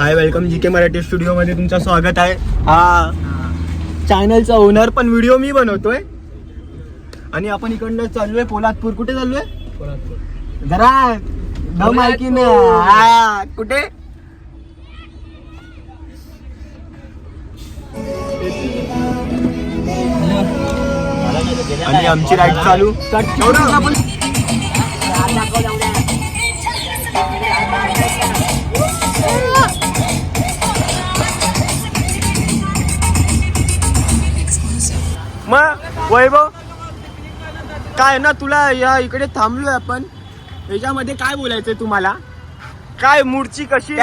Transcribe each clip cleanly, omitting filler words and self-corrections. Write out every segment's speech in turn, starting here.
हाय, welcome जी के Marathi studio मध्ये तुमचं स्वागत आहे. हा चॅनलचा ओनर पण व्हिडिओ मी बनवतोय आणि आपण इकडनं चाललोय पोलादपूर. कुठे चाललोय? पोलादपूर. जरा दम आहे की नाही? कुठे? आणि आमची राईड चालू. मग वैभव काय ना, तुला या इकडे थांबलोय आपण. याच्यामध्ये काय बोलायचंय तुम्हाला? काय मूडची कशी?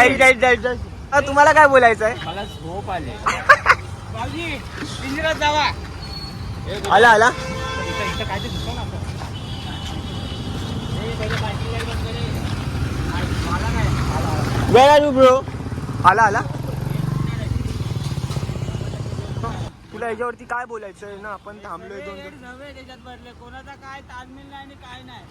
तुम्हाला काय बोलायचंय? मला झोप आले. जावा. आला आला. Where are you, bro? आला आला. तुला याच्यावरती काय बोलायचंय ना? आपण थांबलोय दोन त्याच्यात भरले. कोणाचा काय तालमेल नाही आणि काय नाही.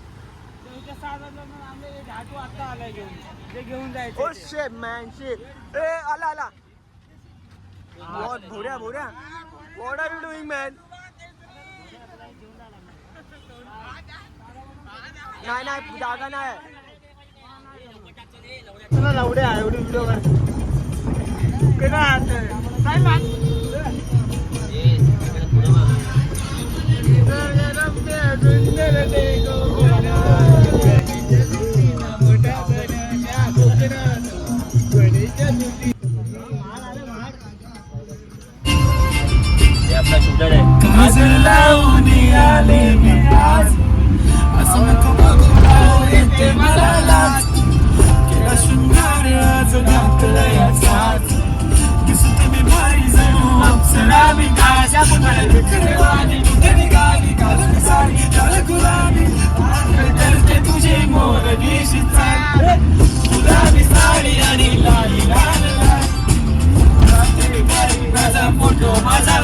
आता आलाय घेऊन. ते घेऊन जायचं. Oh shit man, shit. ए आला आला. भोऱ्या भोऱ्या. What are you doing man? नाही नाही, जागा नाही. चला लवड्या एवढी व्हिडिओ कर. आपला शूटर आहे. तुझे मोर गुलाबी साडी आणि लाली लाल माझा फोटो माझा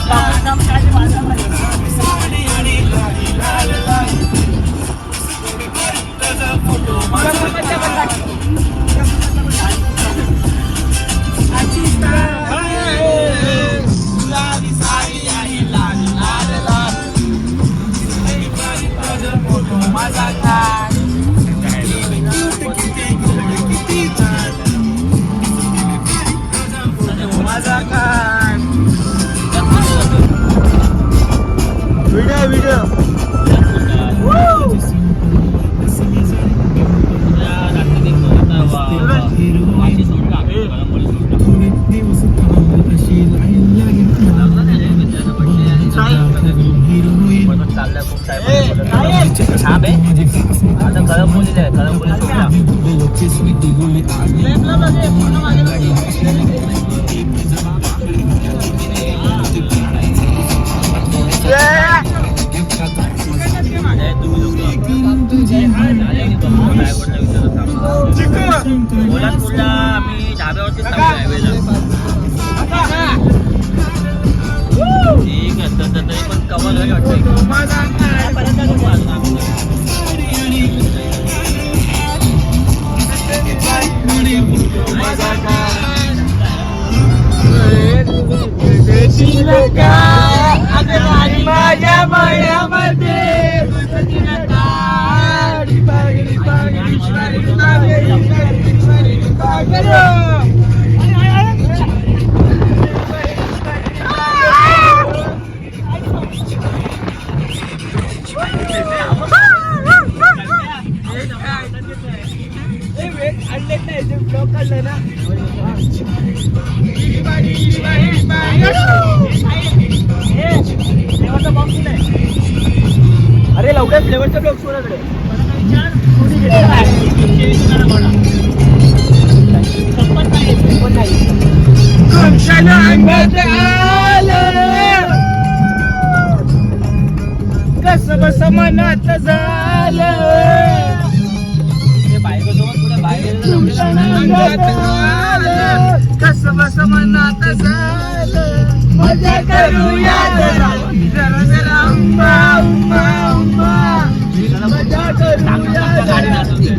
साडी आणि लाली लाल माझा फोटो माझा गुलाबी साडी आणि लाल लाल फोटो माझा व्हिडिओ चाललंय खूप छाप आहे. आता गरम बोलीला आहे. गरम बोली पोलादपूरला आम्ही ढाब्यावरती ठीक आहे. तरी पण कवर वाटतं. माझ्या मळ्यामध्ये अरे लवकर फ्लेवरचा ब्लॉग सोडाकडे. कसं बस मनात झालं बायकोसोबत पुढे बाहेर कसं बस मनात झालं मजा करूया जरा जरा उंबा उंबा उंबा मजा करूया.